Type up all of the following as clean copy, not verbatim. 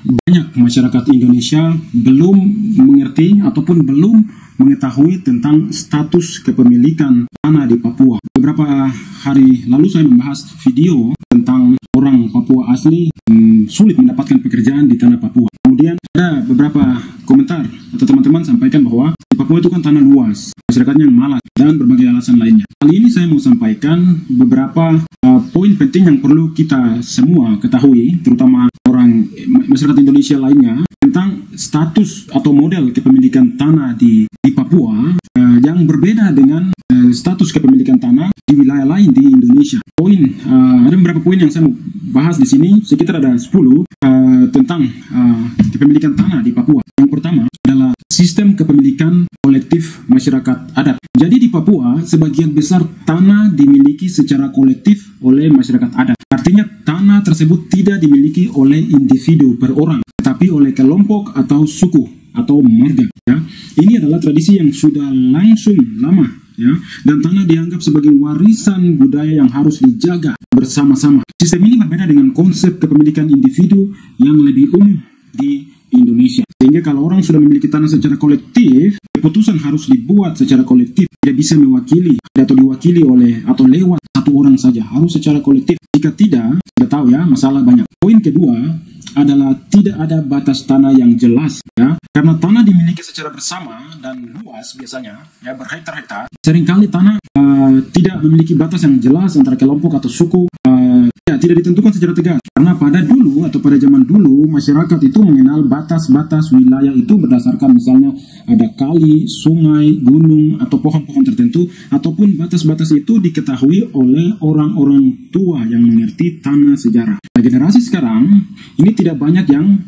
banyak masyarakat Indonesia belum mengerti ataupun belum mengetahui tentang status kepemilikan tanah di Papua. Beberapa hari lalu saya membahas video tentang orang Papua asli sulit mendapatkan pekerjaan di tanah Papua. Kemudian ada beberapa komentar atau teman-teman sampaikan bahwa di Papua itu kan tanah luas, masyarakatnya yang malas, dan berbagai alasan lainnya. Kali ini saya mau sampaikan beberapa poin penting yang perlu kita semua ketahui, terutama orang masyarakat Indonesia lainnya, tentang status atau model kepemilikan tanah di Papua yang berbeda dengan status kepemilikan tanah di wilayah lain di Indonesia. Ada beberapa poin yang saya mau bahas di sini, sekitar ada 10 tentang kepemilikan tanah di Papua. Yang pertama adalah sistem kepemilikan kolektif masyarakat adat. Jadi di Papua, sebagian besar tanah dimiliki secara kolektif oleh masyarakat adat. Artinya tanah tersebut tidak dimiliki oleh individu per orang, tetapi oleh kelompok atau suku atau marga. Ya. Ini adalah tradisi yang sudah langsung lama, ya, dan tanah dianggap sebagai warisan budaya yang harus dijaga bersama-sama. Sistem ini berbeda dengan konsep kepemilikan individu yang lebih umum di Indonesia. Sehingga kalau orang sudah memiliki tanah secara kolektif, keputusan harus dibuat secara kolektif, tidak bisa mewakili atau diwakili oleh atau lewat satu orang saja, harus secara kolektif. Jika tidak, kita tahu ya, masalah banyak. Poin kedua adalah tidak ada batas tanah yang jelas, ya, karena tanah dimiliki secara bersama dan luas biasanya, ya, berhektar-hektar. Seringkali tanah tidak memiliki batas yang jelas antara kelompok atau suku, tidak ditentukan secara tegas. Karena pada dulu atau pada zaman dulu masyarakat itu mengenal batas-batas wilayah itu berdasarkan misalnya ada kali, sungai, gunung atau pohon-pohon tertentu, ataupun batas-batas itu diketahui oleh orang-orang tua yang mengerti tanah sejarah. Nah, generasi sekarang ini tidak banyak yang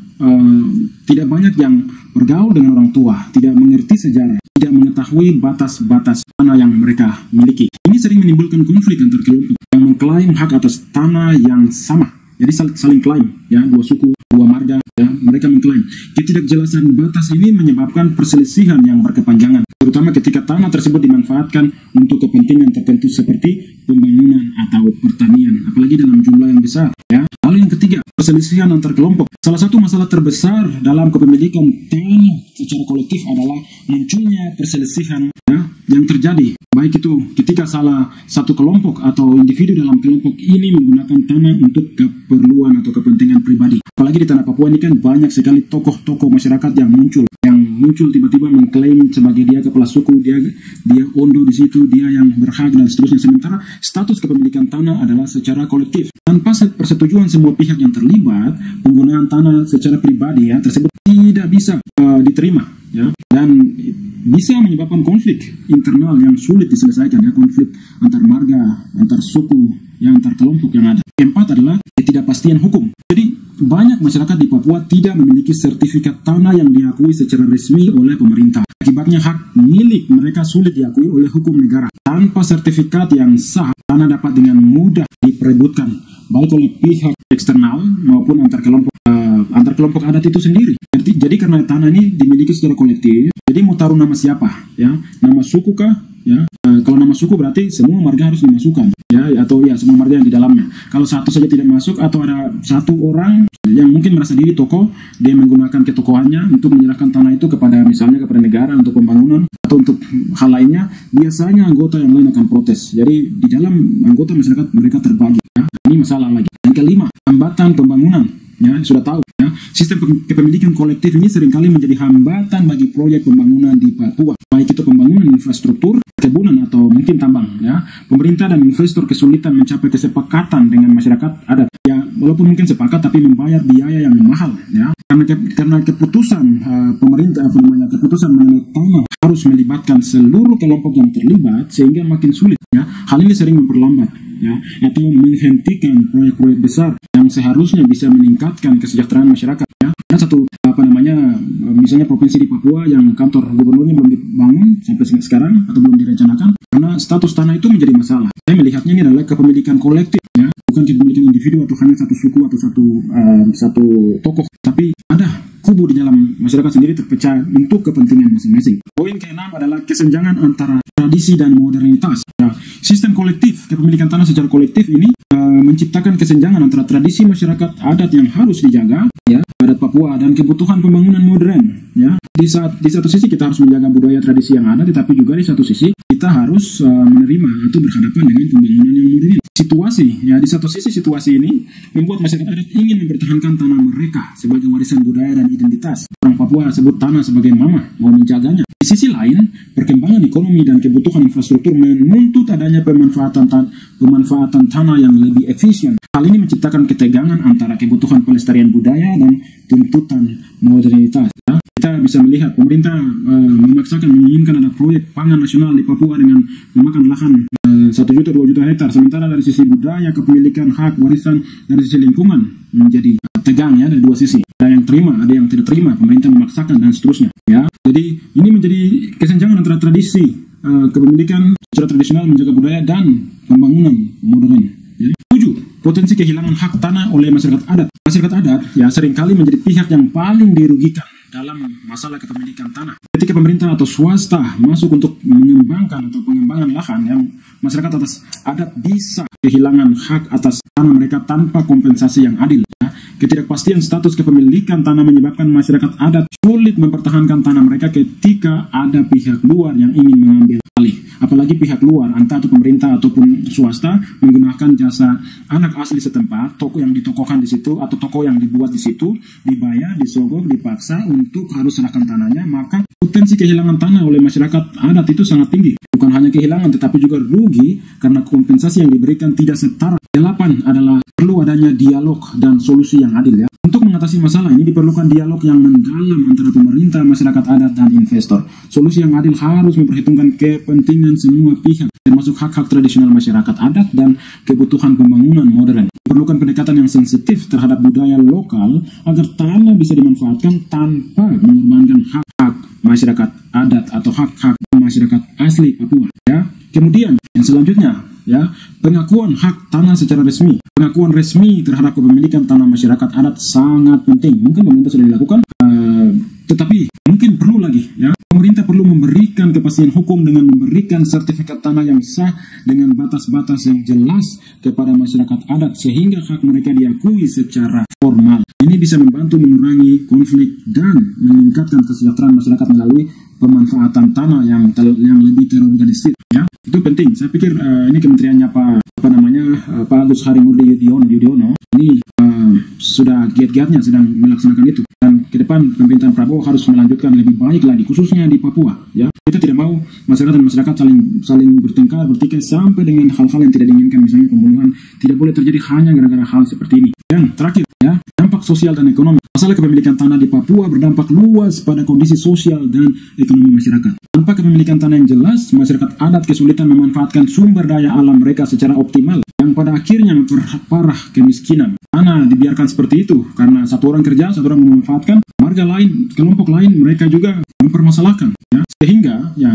bergaul dengan orang tua, tidak mengerti sejarah, tidak mengetahui batas-batas tanah yang mereka miliki. Ini sering menimbulkan konflik antar kelompok yang mengklaim hak atas tanah yang sama. Jadi saling klaim, ya, dua suku, dua marga, ya, mereka mengklaim. Ketidakjelasan batas ini menyebabkan perselisihan yang berkepanjangan, terutama ketika tanah tersebut dimanfaatkan untuk kepentingan tertentu seperti pembangunan atau pertanian, apalagi dalam jumlah yang besar. Ya. Lalu yang ketiga, perselisihan antar kelompok. Salah satu masalah terbesar dalam kepemilikan tanah secara kolektif adalah munculnya perselisihan, ya, yang terjadi, baik itu ketika salah satu kelompok atau individu dalam kelompok ini menggunakan tanah untuk keperluan atau kepentingan pribadi. Apalagi di tanah Papua ini kan banyak sekali tokoh-tokoh masyarakat yang muncul tiba-tiba mengklaim sebagai dia kepala suku, dia ondo di situ, dia yang berhak dan seterusnya. Sementara status kepemilikan tanah adalah secara kolektif. Tanpa persetujuan semua pihak yang terlibat, penggunaan tanah secara pribadi, ya, tersebut tidak bisa diterima, ya, dan bisa menyebabkan konflik internal yang sulit diselesaikan, ya, konflik antar marga, antar suku, yang antar kelompok yang ada. Keempat adalah ketidakpastian hukum. Jadi banyak masyarakat di Papua tidak memiliki sertifikat tanah yang diakui secara resmi oleh pemerintah. Akibatnya hak milik mereka sulit diakui oleh hukum negara. Tanpa sertifikat yang sah, tanah dapat dengan mudah diperebutkan, baik oleh pihak eksternal maupun antar kelompok adat itu sendiri. Jadi karena tanah ini dimiliki secara kolektif, jadi mau taruh nama siapa, ya, nama suku kah, ya, kalau nama suku berarti semua marga harus dimasukkan, ya, atau ya semua marga yang di dalamnya. Kalau satu saja tidak masuk atau ada satu orang yang mungkin merasa diri tokoh, dia menggunakan ketokohannya untuk menyerahkan tanah itu kepada misalnya kepada negara untuk pembangunan atau untuk hal lainnya, biasanya anggota yang lain akan protes. Jadi di dalam anggota masyarakat mereka terbagi, ya. Ini masalah lagi. Yang kelima, hambatan pembangunan. Ya, sudah tahu, ya, sistem kepemilikan kolektif ini seringkali menjadi hambatan bagi proyek pembangunan di Papua, baik itu pembangunan infrastruktur, kebunan atau mungkin tambang, ya. Pemerintah dan investor kesulitan mencapai kesepakatan dengan masyarakat adat, ya, walaupun mungkin sepakat tapi membayar biaya yang mahal, ya, karena keputusan keputusan mengenai tanah harus melibatkan seluruh kelompok yang terlibat, sehingga makin sulit, ya. Hal ini sering memperlambat, ya, atau menghentikan proyek-proyek besar yang seharusnya bisa meningkatkan kesejahteraan masyarakat, ya. Ada satu misalnya provinsi di Papua yang kantor gubernurnya belum dibangun sampai sekarang atau belum direncanakan karena status tanah itu menjadi masalah. Saya melihatnya ini adalah kepemilikan kolektif, ya, bukan kepemilikan individu atau hanya satu suku atau satu tokoh, tapi ada kubu di dalam masyarakat sendiri terpecah untuk kepentingan masing-masing. Poin keenam adalah kesenjangan antara tradisi dan modernitas. Ya, sistem kolektif kepemilikan tanah secara kolektif ini menciptakan kesenjangan antara tradisi masyarakat adat yang harus dijaga, ya, pada Papua dan kebutuhan pembangunan modern. Ya, di satu sisi kita harus menjaga budaya tradisi yang ada, tetapi juga di satu sisi kita harus menerima atau berhadapan dengan pembangunan yang modern. Di satu sisi situasi ini membuat masyarakat adat ingin mempertahankan tanah mereka sebagai warisan budaya dan identitas. Orang Papua sebut tanah sebagai mama, mau menjaganya. Di sisi lain, perkembangan ekonomi dan kebutuhan infrastruktur menuntut adanya pemanfaatan tanah yang lebih efisien. Hal ini menciptakan ketegangan antara kebutuhan pelestarian budaya dan tuntutan modernitas. Ya. Kita bisa melihat pemerintah memaksakan menginginkan ada proyek pangan nasional di Papua dengan memakan lahan 1 juta 2 juta hektar. Sementara dari sisi budaya, kepemilikan, hak, warisan, dari sisi lingkungan menjadi tegang ya dari dua sisi. Ada yang terima, ada yang tidak terima. Pemerintah memaksakan dan seterusnya. Ya, jadi ini menjadi kesenjangan antara tradisi kepemilikan secara tradisional menjaga budaya dan pembangunan modern. Ya. 7. Potensi kehilangan hak tanah oleh masyarakat adat. Masyarakat adat ya seringkali menjadi pihak yang paling dirugikan dalam masalah kepemilikan tanah. Ketika pemerintah atau swasta masuk untuk mengembangkan atau pengembangan lahan, yang masyarakat adat bisa kehilangan hak atas tanah mereka tanpa kompensasi yang adil. Ya. Ketidakpastian status kepemilikan tanah menyebabkan masyarakat adat sulit mempertahankan tanah mereka ketika ada pihak luar yang ingin mengambil alih. Apalagi pihak luar, entah itu pemerintah ataupun swasta, menggunakan jasa anak asli setempat, toko yang ditokohkan di situ atau toko yang dibuat di situ, dibayar, disogok, dipaksa untuk harus serahkan tanahnya, maka potensi kehilangan tanah oleh masyarakat adat itu sangat tinggi. Bukan hanya kehilangan, tetapi juga rugi karena kompensasi yang diberikan tidak setara. 8 adalah perlu adanya dialog dan solusi yang adil ya. Untuk mengatasi masalah ini diperlukan dialog yang mendalam antara pemerintah, masyarakat adat, dan investor. Solusi yang adil harus memperhitungkan kepentingan semua pihak, termasuk hak-hak tradisional masyarakat adat dan kebutuhan pembangunan modern. Diperlukan pendekatan yang sensitif terhadap budaya lokal agar tanah bisa dimanfaatkan tanpa mengorbankan hak-hak masyarakat adat atau hak-hak masyarakat asli Papua. Ya. Kemudian yang selanjutnya ya, pengakuan hak tanah secara resmi. Pengakuan resmi terhadap kepemilikan tanah masyarakat adat sangat penting. Mungkin pemerintah sudah dilakukan, tetapi mungkin perlu lagi ya. Pemerintah perlu memberikan kepastian hukum dengan memberikan sertifikat tanah yang sah dengan batas-batas yang jelas kepada masyarakat adat sehingga hak mereka diakui secara formal. Ini bisa membantu mengurangi konflik dan meningkatkan kesejahteraan masyarakat melalui pemanfaatan tanah yang lebih terorganisir. Ya, itu penting. Saya pikir ini kementeriannya Pak Agus Harimurti Yudhoyono ini sudah giat-giatnya sedang melaksanakan itu, dan ke depan pemerintahan Prabowo harus melanjutkan lebih baik lagi, khususnya di Papua. Ya, kita tidak mau masyarakat dan masyarakat saling bertengkar, bertikai sampai dengan hal-hal yang tidak diinginkan, misalnya pembunuhan tidak boleh terjadi hanya gara-gara hal seperti ini. Dan terakhir ya, dampak sosial dan ekonomi. Masalah kepemilikan tanah di Papua berdampak luas pada kondisi sosial dan ekonomi masyarakat. Tanpa kepemilikan tanah yang jelas, masyarakat adat kesulitan memanfaatkan sumber daya alam mereka secara optimal, yang pada akhirnya memperparah kemiskinan. Tanah dibiarkan seperti itu karena satu orang kerja, satu orang memanfaatkan, warga lain, kelompok lain mereka juga mempermasalahkan. Ya. Sehingga ya,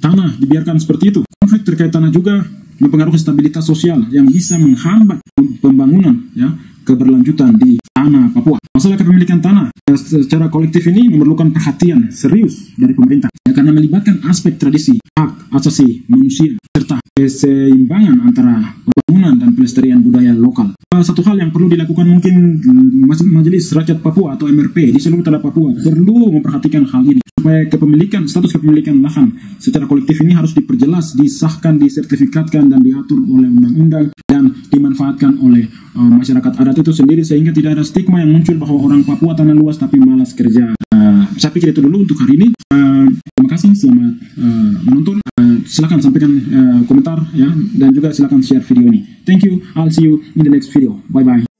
tanah dibiarkan seperti itu. Konflik terkait tanah juga mempengaruhi stabilitas sosial yang bisa menghambat pembangunan ya, keberlanjutan di tanah Papua. Masalah kepemilikan tanah secara kolektif ini memerlukan perhatian serius dari pemerintah ya, karena melibatkan aspek tradisi, hak asasi manusia, serta keseimbangan antara pembangunan dan pelestarian budaya lokal. Satu hal yang perlu dilakukan mungkin Majelis Rakyat Papua atau MRP di seluruh tanah Papua perlu memperhatikan hal ini supaya status kepemilikan lahan secara kolektif ini harus diperjelas, disahkan, disertifikatkan, dan diatur oleh undang-undang dan dimanfaatkan oleh masyarakat adat itu sendiri sehingga tidak ada stigma yang muncul bahwa orang Papua tanah luas tapi malas kerja. Saya pikir itu dulu untuk hari ini. Terima kasih, selamat menonton. Silakan sampaikan komentar ya, dan juga silakan share video ini. Thank you. I'll see you in the next video. Bye bye.